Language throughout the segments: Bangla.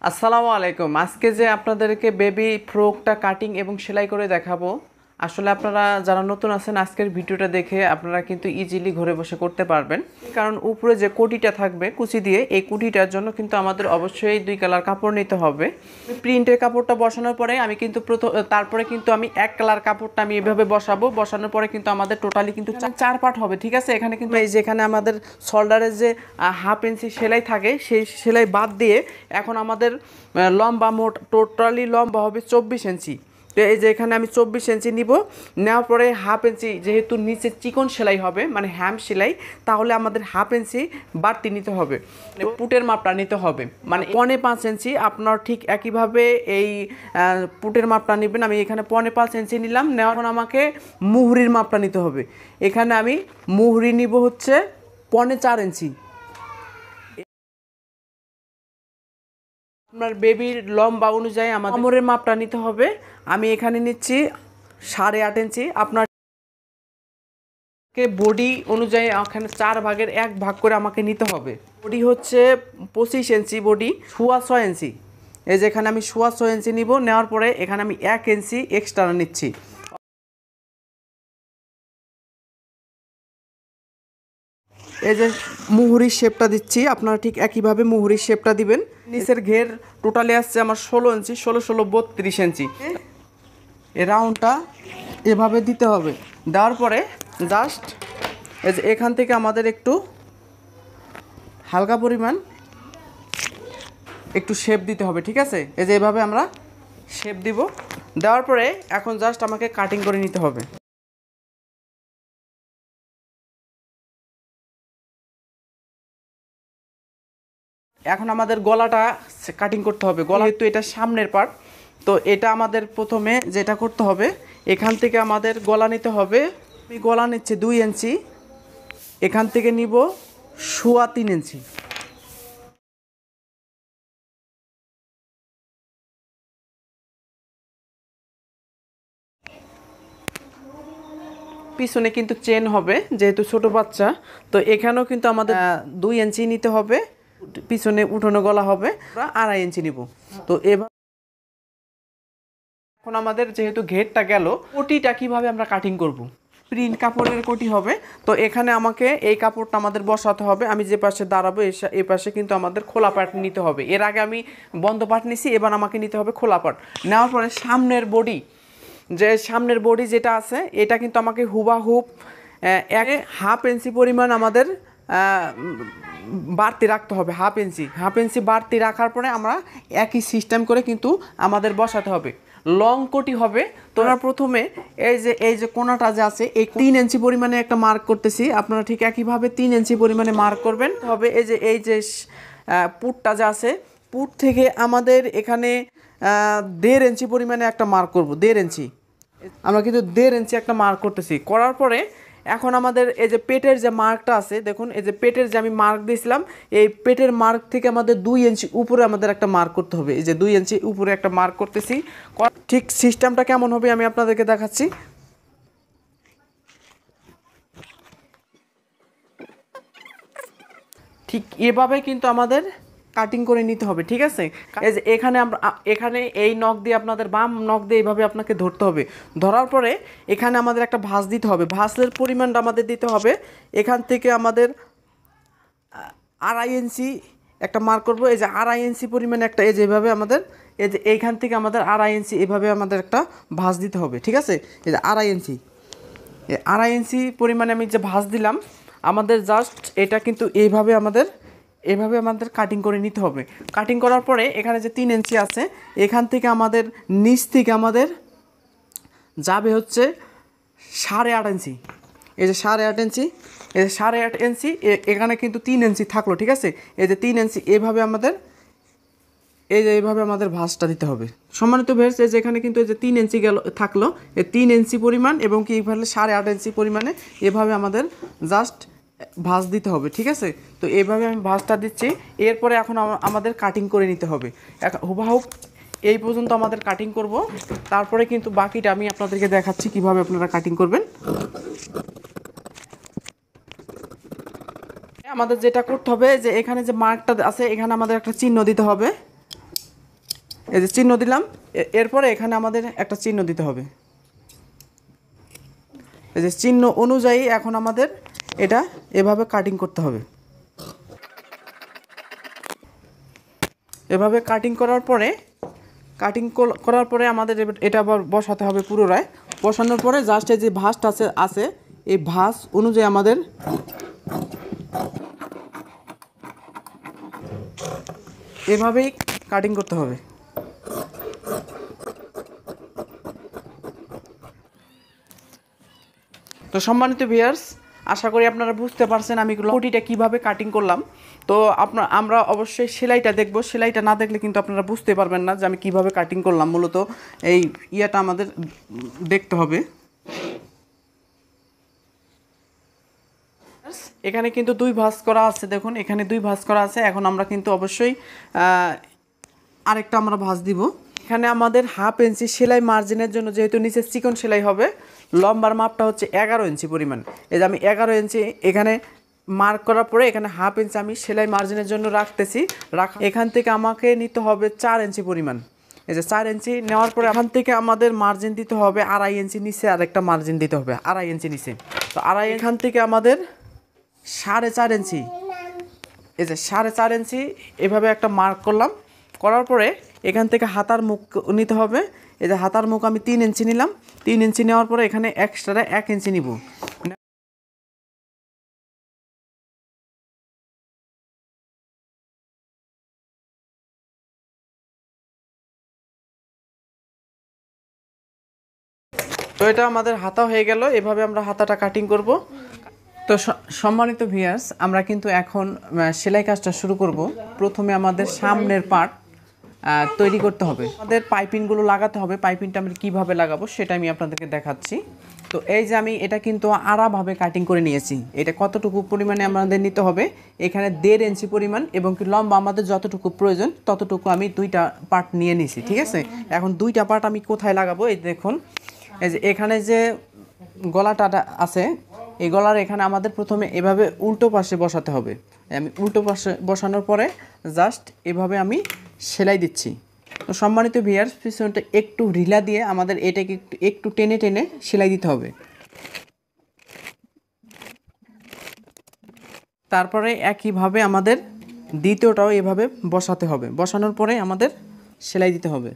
আসসালামু আলাইকুম। আজকে যে আপনাদেরকে বেবি ফ্রকটা কাটিং এবং সেলাই করে দেখাবো, আসলে আপনারা যারা নতুন আছেন আজকের ভিডিওটা দেখে আপনারা কিন্তু ইজিলি ঘরে বসে করতে পারবেন। কারণ উপরে যে কোটিটা থাকবে কুচি দিয়ে, এই কোটিটার জন্য কিন্তু আমাদের অবশ্যই 2 কালার কাপড় নিতে হবে। প্রিন্টের কাপড়টা বসানোর পরে আমি কিন্তু তারপরে কিন্তু আমি 1 কালার কাপড়টা আমি এভাবে বসাবো। বসানোর পরে কিন্তু আমাদের টোটালি কিন্তু 4 পার্ট হবে, ঠিক আছে। এখানে কিন্তু এই যেখানে আমাদের শোল্ডারের যে হাফ ইঞ্চি সেলাই থাকে সেই সেলাই বাদ দিয়ে এখন আমাদের লম্বা মোট টোটালি লম্বা হবে 24 ইঞ্চি। তো এই যে এখানে আমি 24 ইঞ্চি নিব। নেওয়ার পরে হাফ ইঞ্চি, যেহেতু নিচে চিকন সেলাই হবে মানে হ্যাম সেলাই, তাহলে আমাদের হাফ ইঞ্চি বাড়তি নিতে হবে, পুটের মাপটা নিতে হবে মানে 5.5 ইঞ্চি। আপনার ঠিক একইভাবে এই পুটের মাপটা নেবেন। আমি এখানে 5.5 ইঞ্চি নিলাম। নেওয়ার পর আমাকে মুহুরির মাপটা নিতে হবে। এখানে আমি মুহুরি নিব হচ্ছে 4.5 ইঞ্চি। আপনার বেবির লম্বা অনুযায়ী আমার কোমরের মাপটা নিতে হবে। আমি এখানে নিচ্ছি 8.5 ইঞ্চি। আপনার বডি অনুযায়ী এখানে 4 ভাগের 1 ভাগ করে আমাকে নিতে হবে। বডি হচ্ছে 25 ইঞ্চি, বডি 6.25 ইঞ্চি। এই যে এখানে আমি 6.25 ইঞ্চি নিব। নেওয়ার পরে এখানে আমি 1 ইঞ্চি এক্সট্রা নিচ্ছি। এই যে মুহুরির শেপটা দিচ্ছি, আপনারা ঠিক একইভাবে মুহুরির শেপটা দিবেন। নিচের ঘের টোটালি আসছে আমার 16 ইঞ্চি, 32 ইঞ্চি। এই রাউন্ডটা এভাবে দিতে হবে। দেওয়ার পরে জাস্ট এই যে এখান থেকে আমাদের একটু হালকা পরিমাণ একটু শেপ দিতে হবে, ঠিক আছে। এই যে এভাবে আমরা শেপ দিব। দেওয়ার পরে এখন জাস্ট আমাকে কাটিং করে নিতে হবে। এখন আমাদের গলাটা কাটিং করতে হবে। গলা যেহেতু এটা সামনের পার্ট, তো এটা আমাদের প্রথমে যেটা করতে হবে, এখান থেকে আমাদের গলা নিতে হবে। আমি গলা নিচ্ছে 2 ইঞ্চি, এখান থেকে নিব 3.25 ইঞ্চি। পিছনে কিন্তু চেন হবে যেহেতু ছোট বাচ্চা, তো এখানেও কিন্তু আমাদের 2 ইঞ্চি নিতে হবে। পিছনে উঠানো গলা হবে 2.5 ইঞ্চি নিব। তো এবার এখন আমাদের যেহেতু ঘেরটা গেল, কোটিটা কিভাবে আমরা কাটিং করব। প্রিন্ট কাপড়ের কোটি হবে। তো এখানে আমাকে এই কাপড়টা আমাদের বসাতে হবে। আমি যে পাশে দাঁড়াবো এই পাশে কিন্তু আমাদের খোলা পাট নিতে হবে। এর আগে আমি বন্ধ পাট নিছি, এবার আমাকে নিতে হবে খোলা পাট। নেওয়ার পরে সামনের বডি যেটা আছে এটা কিন্তু আমাকে হুবাহুব হাফ ইঞ্চি পরিমাণ আমাদের বাড়তি রাখতে হবে। হাফ ইঞ্চি বাড়তি রাখার পরে আমরা একই সিস্টেম করে কিন্তু আমাদের বসাতে হবে। লং কোটি হবে। তোমরা প্রথমে এই যে কোনাটা যে আছে এই 3 ইঞ্চি পরিমাণে একটা মার্ক করতেছি। আপনারা ঠিক একইভাবে 3 ইঞ্চি পরিমাণে মার্ক করবেন হবে। এই যে পুটটা যে আছে, পুট থেকে আমাদের এখানে 1.5 ইঞ্চি পরিমাণে একটা মার্ক করব। 1.5 ইঞ্চি আমরা কিন্তু 1.5 ইঞ্চি একটা মার্ক করতেছি। করার পরে এখন আমাদের এই যে পেটের যে মার্কটা আছে, দেখুন এই যে পেটের যে আমি মার্ক দিয়েছিলাম, এই পেটের মার্ক থেকে আমাদের 2 ইঞ্চি উপরে আমাদের একটা মার্ক করতে হবে। এই যে 2 ইঞ্চি উপরে একটা মার্ক করতেছি। ঠিক সিস্টেমটা কেমন হবে আমি আপনাদেরকে দেখাচ্ছি। ঠিক এভাবে কিন্তু আমাদের কাটিং করে নিতে হবে, ঠিক আছে। এই যে এখানে এই নখ দিয়ে আপনাদের বাম নখ দিয়ে এইভাবে আপনাকে ধরতে হবে। ধরার পরে এখানে আমাদের একটা ভাঁজ দিতে হবে। ভাঁজের পরিমাণটা আমাদের দিতে হবে এখান থেকে আমাদের 2.5 ইঞ্চি একটা মার্ক করবো। এই যে 2.5 ইঞ্চি পরিমাণে একটা এই যে এভাবে আমাদের এই যে এইখান থেকে আমাদের 2.5 ইঞ্চি এভাবে আমাদের একটা ভাঁজ দিতে হবে, ঠিক আছে। এই যে 2.5 ইঞ্চি, এই 2.5 ইঞ্চি পরিমাণে আমি যে ভাঁজ দিলাম, আমাদের জাস্ট এটা কিন্তু এইভাবে আমাদের কাটিং করে নিতে হবে। কাটিং করার পরে এখানে যে 3 ইঞ্চি আছে, এখান থেকে আমাদের নিচ থেকে আমাদের যাবে হচ্ছে 8.5 ইঞ্চি। এই যে 8.5 ইঞ্চি, এই যে 8.5 ইঞ্চি এখানে কিন্তু 3 ইঞ্চি থাকলো, ঠিক আছে। এই যে 3 ইঞ্চি এইভাবে আমাদের ভাঁজটা দিতে হবে। সম্মানিত ভিউয়ার্স, এই যে এখানে কিন্তু এই যে 3 ইঞ্চি থাকলো, এই 3 ইঞ্চি পরিমাণ এবং কি এইভাবে 8.5 ইঞ্চি পরিমাণে এভাবে আমাদের জাস্ট ভাঁজ দিতে হবে, ঠিক আছে। তো এইভাবে আমি ভাঁজটা দিচ্ছি। এরপরে এখন আমাদের কাটিং করে নিতে হবে হুবহু এই পর্যন্ত আমাদের কাটিং করব। তারপরে কিন্তু বাকিটা আমি আপনাদেরকে দেখাচ্ছি কিভাবে আপনারা কাটিং করবেন। আমাদের যেটা করতে হবে যে এখানে যে মার্কটা আছে এখানে আমাদের একটা চিহ্ন দিতে হবে। এই যে চিহ্ন দিলাম, এরপরে এখানে আমাদের একটা চিহ্ন দিতে হবে। এই যে চিহ্ন অনুযায়ী এখন আমাদের এটা এভাবে কাটিং করতে হবে। এভাবে কাটিং করার পরে আমাদের এটা আবার বসাতে হবে পুনরায়। বসানোর পরে জাস্ট এই যে ভাঁজটা আছে এই ভাঁজ অনুযায়ী আমাদের এভাবেই কাটিং করতে হবে। তো সম্মানিত ভিউয়ার্স, আশা করি আপনারা বুঝতে পারছেন আমি কোটিটা কিভাবে কাটিং করলাম। তো আমরা অবশ্যই সেলাইটা দেখব, সেলাইটা না দেখলে কিন্তু আপনারা বুঝতে পারবেন না যে আমি কিভাবে কাটিং করলাম। মূলত এই ইয়াটা আমাদের দেখতে হবে। এখানে কিন্তু 2 ভাঁজ করা আছে, দেখুন এখানে 2 ভাঁজ করা আছে। এখন আমরা কিন্তু অবশ্যই আরেকটা আমরা ভাঁজ দিব। এখানে আমাদের হাফ ইঞ্চি সেলাই মার্জিনের জন্য, যেহেতু নিচে চিকন সেলাই হবে, লম্বার মাপটা হচ্ছে 11 ইঞ্চি পরিমাণ। এই যে আমি 11 ইঞ্চি এখানে মার্ক করার পরে এখানে হাফ ইঞ্চি আমি সেলাই মার্জিনের জন্য রাখতেছি। এখান থেকে আমাকে নিতে হবে 4 ইঞ্চি পরিমাণ। এই যে 4 ইঞ্চি নেওয়ার পরে এখান থেকে আমাদের মার্জিন দিতে হবে 2.5 ইঞ্চি নিচে, আরেকটা মার্জিন দিতে হবে 2.5 ইঞ্চি নিচে। তো 2.5 এখান থেকে আমাদের 4.5 ইঞ্চি, এই যে 4.5 ইঞ্চি এভাবে একটা মার্ক করলাম। করার পরে এখান থেকে হাতার মুখ নিতে হবে। এই যে হাতার মুখ আমি 3 ইঞ্চি নিলাম। 3 ইঞ্চি নেওয়ার পরে এখানে এক্সট্রা 1 ইঞ্চি নিব। তো এটা আমাদের হাতা হয়ে গেল। এভাবে আমরা হাতাটা কাটিং করব। তো সম্মানিত ভিউয়ার্স, আমরা কিন্তু এখন সেলাই কাজটা শুরু করব। প্রথমে আমাদের সামনের পার্ট তৈরি করতে হবে, আমাদের পাইপিংগুলো লাগাতে হবে। পাইপিংটা আমরা কীভাবে লাগাবো সেটা আমি আপনাদেরকে দেখাচ্ছি। তো এই যে আমি এটা কিন্তু আড়াভাবে কাটিং করে নিয়েছি। এটা কতটুকু পরিমাণে আমাদের নিতে হবে, এখানে 1.5 ইঞ্চি পরিমাণ, এবং কি লম্বা আমাদের যতটুকু প্রয়োজন ততটুকু আমি 2টা পার্ট নিয়ে নিয়েছি। ঠিক আছে, এখন 2টা পার্ট আমি কোথায় লাগাবো, এই দেখুন এই যে এখানে যে গলাটা আছে, এই গলার এখানে আমাদের প্রথমে এভাবে উল্টো পাশে বসাতে হবে। আমি উল্টো পাশে বসানোর পরে জাস্ট এভাবে আমি সেলাই দিচ্ছি। তো সম্মানিত ভিউয়ার্স, পিছনটা একটু ঢিলা দিয়ে আমাদের এটাকে একটু টেনে টেনে সেলাই দিতে হবে। তারপরে একইভাবে আমাদের দ্বিতীয়টাও এভাবে বসাতে হবে। বসানোর পরে আমাদের সেলাই দিতে হবে।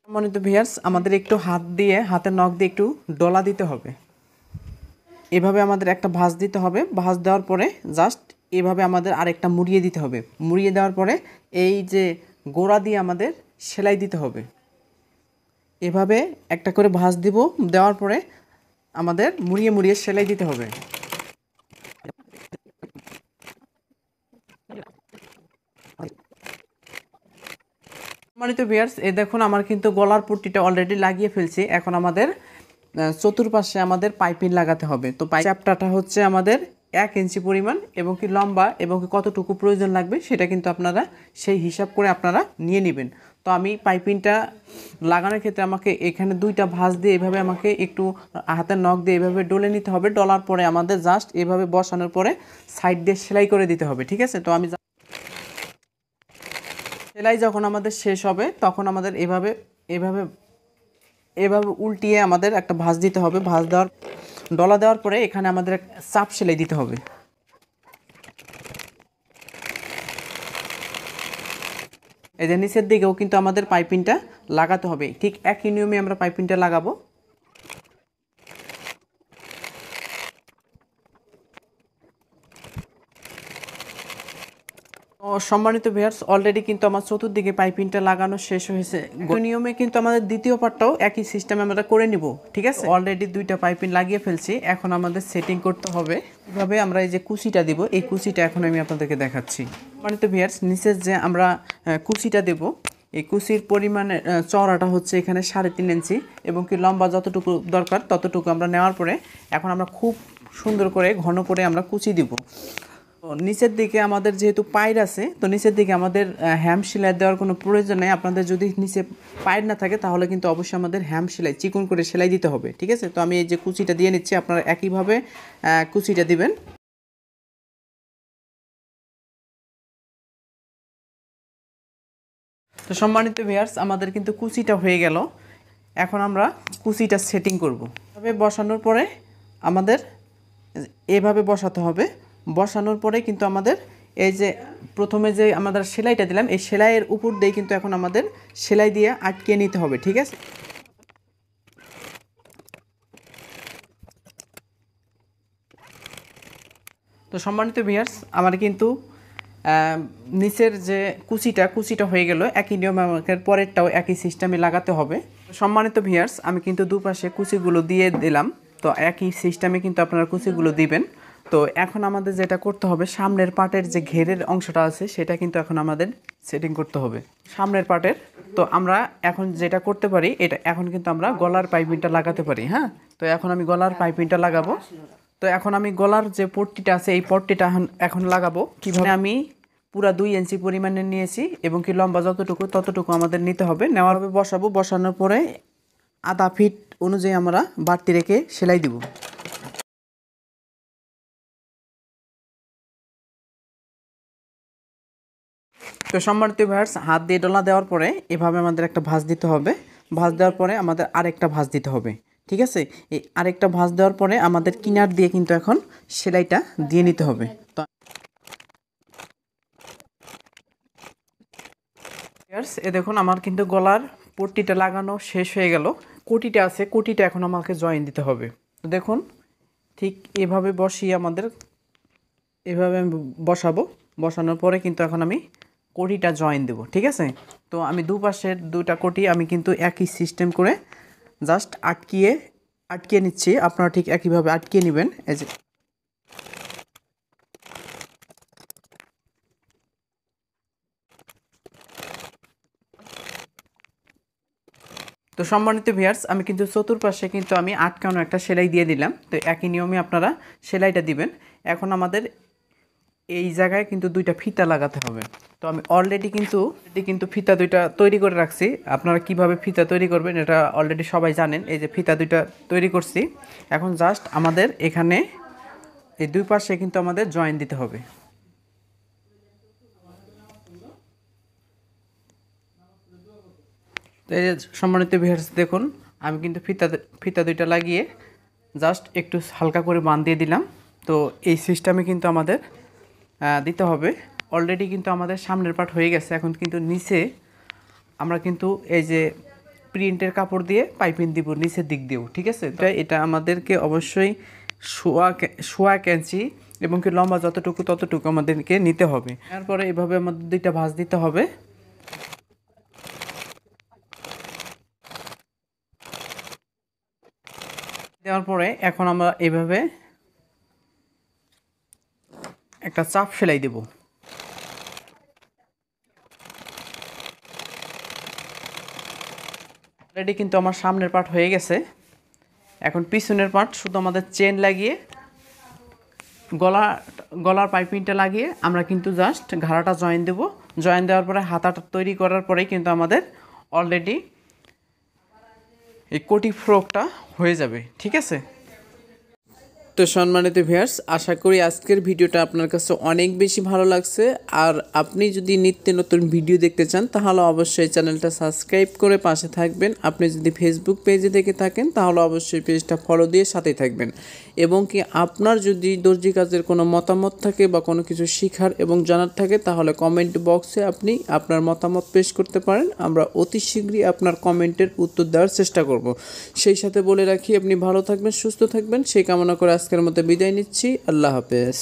সম্মানিত ভিউয়ার্স, আমাদের একটু হাতের নখ দিয়ে একটু ডলা দিতে হবে। এভাবে আমাদের একটা ভাঁজ দিতে হবে। ভাঁজ দেওয়ার পরে জাস্ট এভাবে আমাদের আরেকটা মুড়িয়ে দিতে হবে। মুড়িয়ে দেওয়ার পরে এই যে গোড়া দিয়ে আমাদের সেলাই দিতে হবে। এভাবে একটা করে ভাঁজ দিব, দেওয়ার পরে আমাদের মুড়িয়ে মুড়িয়ে সেলাই দিতে হবে। সম্মানিত ভিউয়ার্স, এই দেখুন আমার কিন্তু গলার পট্টিটা অলরেডি লাগিয়ে ফেলছি। এখন আমাদের চতুর্পাশে আমাদের পাইপিং লাগাতে হবে। তো চ্যাপটাটা হচ্ছে আমাদের 1 ইঞ্চি পরিমাণ, এবং কি লম্বা এবং কি কতটুকু প্রয়োজন লাগবে সেটা কিন্তু আপনারা সেই হিসাব করে আপনারা নিয়ে নেবেন। তো আমি পাইপিংটা লাগানোর ক্ষেত্রে আমাকে এখানে 2টা ভাঁজ দিয়ে এভাবে আমাকে একটু হাতের নখ দিয়ে এভাবে ডলে নিতে হবে। ডলার পরে আমাদের জাস্ট এভাবে বসানোর পরে সাইড দিয়ে সেলাই করে দিতে হবে। ঠিক আছে, তো আমি সেলাই যখন আমাদের শেষ হবে তখন আমাদের এভাবে এভাবে এভাবে উল্টিয়ে আমাদের একটা ভাঁজ দিতে হবে। ভাঁজ দেওয়ার ডলা দেওয়ার পরে এখানে আমাদের চাপ সেলাই দিতে হবে। এই যে নিচের দিকেও কিন্তু আমাদের পাইপিংটা লাগাতে হবে। ঠিক একই নিয়মে আমরা পাইপিংটা লাগাবো। সম্মানিত ভিউয়ার্স, অলরেডি কিন্তু আমার চতুর্দিকে পাইপিংটা লাগানো শেষ হয়েছে। নিয়মে কিন্তু আমাদের দ্বিতীয় পার্টটাও একই সিস্টেমে আমরা করে নিব। ঠিক আছে, অলরেডি 2টা পাইপিং লাগিয়ে ফেলছি। এখন আমাদের সেটিং করতে হবে। এভাবে আমরা এই যে কুচিটা দিব, এই কুচিটা এখন আমি আপনাদেরকে দেখাচ্ছি। সম্মানিত ভিউয়ার্স, নিচের যে আমরা কুচিটা দেব, এই কুচির পরিমাণে চওড়াটা হচ্ছে এখানে 3.5 ইঞ্চি, এবং কি লম্বা যতটুকু দরকার ততটুকু আমরা নেওয়ার পরে এখন আমরা খুব সুন্দর করে ঘন করে আমরা কুচি দিব। নিচের দিকে আমাদের যেহেতু পায়ের আছে, তো নিচের দিকে আমাদের হ্যাম সেলাই দেওয়ার কোনো প্রয়োজন নেই। আপনাদের যদি নিচে পায়ের না থাকে তাহলে কিন্তু অবশ্যই আমাদের হ্যাম সেলাই চিকন করে সেলাই দিতে হবে। ঠিক আছে, তো আমি এই যে কুচিটা দিয়ে নিচ্ছি, আপনারা একইভাবে কুচিটা দিবেন। তো সম্মানিত ভিউয়ার্স, আমাদের কিন্তু কুচিটা হয়ে গেল। এখন আমরা কুচিটা সেটিং করব। তবে বসানোর পরে আমাদের এভাবে বসাতে হবে। বসানোর পরে কিন্তু আমাদের এই যে প্রথমে যে আমাদের সেলাইটা দিলাম, এই সেলাইয়ের উপর দিয়ে কিন্তু এখন আমাদের সেলাই দিয়ে আটকিয়ে নিতে হবে, ঠিক আছে? তো সম্মানিত ভিউয়ার্স, আমার কিন্তু নিচের যে কুচিটা হয়ে গেল। একই নিয়মে আমাকে পরেরটাও একই সিস্টেমে লাগাতে হবে। সম্মানিত ভিউয়ার্স, আমি কিন্তু দুপাশে কুচিগুলো দিয়ে দিলাম। তো একই সিস্টেমে কিন্তু আপনারা কুচিগুলো দিবেন। তো এখন আমাদের যেটা করতে হবে, সামনের পার্টের যে ঘেরের অংশটা আছে সেটা কিন্তু এখন আমাদের সেটিং করতে হবে সামনের পার্টের। তো আমরা এখন যেটা করতে পারি, এটা এখন কিন্তু আমরা গলার পাইপিংটা লাগাতে পারি। হ্যাঁ, তো এখন আমি গলার পাইপিংটা লাগাবো। তো এখন আমি গলার যে পট্টিটা আছে এই পট্টিটা এখন লাগাবো। কীভাবে, আমি পুরা 2 ইঞ্চি পরিমাণে নিয়েছি এবং কি লম্বা যতটুকু ততটুকু আমাদের নিতে হবে। নেওয়ার পরে বসাবো। বসানোর পরে আধা ফিট অনুযায়ী আমরা বাড়তি রেখে সেলাই দিব। তো সম্মানিত ভিউয়ার্স, হাত দিয়ে ডলা দেওয়ার পরে এভাবে আমাদের একটা ভাঁজ দিতে হবে। ভাঁজ দেওয়ার পরে আমাদের আরেকটা ভাঁজ দিতে হবে, ঠিক আছে? এই আরেকটা ভাঁজ দেওয়ার পরে আমাদের কিনার দিয়ে কিন্তু এখন সেলাইটা দিয়ে নিতে হবে। তো এ দেখুন, আমার কিন্তু গলার পট্টিটা লাগানো শেষ হয়ে গেল। কোটিটা আছে, কোটিটা এখন আমাকে জয়েন দিতে হবে। তো দেখুন, ঠিক এভাবে বসিয়ে আমাদের এভাবে আমি বসাবো। বসানোর পরে কিন্তু এখন আমি কোটিটা জয়েন দেব, ঠিক আছে? তো আমি দুপাশের দুটা কোটি আমি কিন্তু একই সিস্টেম করে জাস্ট আটকিয়ে নিচ্ছি। আপনারা ঠিক একইভাবে আটকিয়ে নেবেন। এই যে তো সম্মানিত ভিউয়ার্স, আমি কিন্তু চতুর্পাশে কিন্তু আমি আটকানো একটা সেলাই দিয়ে দিলাম। তো একই নিয়মে আপনারা সেলাইটা দিবেন। এখন আমাদের এই জায়গায় কিন্তু দুইটা ফিতা লাগাতে হবে। তো আমি অলরেডি কিন্তু ফিতা দুইটা তৈরি করে রাখছি। আপনারা কিভাবে ফিতা তৈরি করবেন এটা অলরেডি সবাই জানেন। এই যে ফিতা দুইটা তৈরি করছি। এখন জাস্ট আমাদের এখানে এই দুই পাশে কিন্তু আমাদের জয়েন দিতে হবে। তো এই যে সম্মানিত ভিউয়ার্স, দেখুন আমি কিন্তু ফিতা দুইটা লাগিয়ে জাস্ট একটু হালকা করে বাঁধ দিয়ে দিলাম। তো এই সিস্টেমে কিন্তু আমাদের দিতে হবে। অলরেডি কিন্তু আমাদের সামনের পার্ট হয়ে গেছে। এখন কিন্তু নিচে আমরা কিন্তু এই যে প্রিন্টের কাপড় দিয়ে পাইপিং দিব নিচের দিক দিয়েও, ঠিক আছে? তো এটা আমাদেরকে অবশ্যই সোয়া ইঞ্চি এবং কি লম্বা যতটুকু ততটুকু আমাদেরকে নিতে হবে। তারপরে এভাবে আমাদের দুইটা ভাঁজ দিতে হবে। দেওয়ার পরে এখন আমরা এভাবে একটা চাপ সেলাই দেব। অলরেডি কিন্তু আমার সামনের পার্ট হয়ে গেছে। এখন পিছনের পার্ট শুধু আমাদের চেন লাগিয়ে গলার পাইপিংটা লাগিয়ে আমরা কিন্তু জাস্ট ঘাড়াটা জয়েন দেব। জয়েন দেওয়ার পরে হাতাটা তৈরি করার পরেই কিন্তু আমাদের অলরেডি এই কোটি ফ্রকটা হয়ে যাবে, ঠিক আছে? তো সম্মানিত ভিউয়ার্স, আশা করি আজকের ভিডিওটা আপনার কাছে অনেক বেশি ভালো লাগছে। আর আপনি যদি নিত্য নতুন ভিডিও দেখতে চান তাহলে অবশ্যই চ্যানেলটা সাবস্ক্রাইব করে পাশে থাকবেন। আপনি যদি ফেসবুক পেজে দেখে থাকেন তাহলে অবশ্যই পেজটা ফলো দিয়ে সাথেই থাকবেন। এবং কি আপনার যদি দর্জি কাজের কোনো মতামত থাকে বা কোনো কিছু শেখার এবং জানার থাকে তাহলে কমেন্ট বক্সে আপনি আপনার মতামত পেশ করতে পারেন। আমরা অতি শীঘ্রই আপনার কমেন্টের উত্তর দেওয়ার চেষ্টা করব। সেই সাথে বলে রাখি, আপনি ভালো থাকবেন, সুস্থ থাকবেন, সেই কামনা করে আজকের মতো বিদায় নিচ্ছি। আল্লাহ হাফেজ।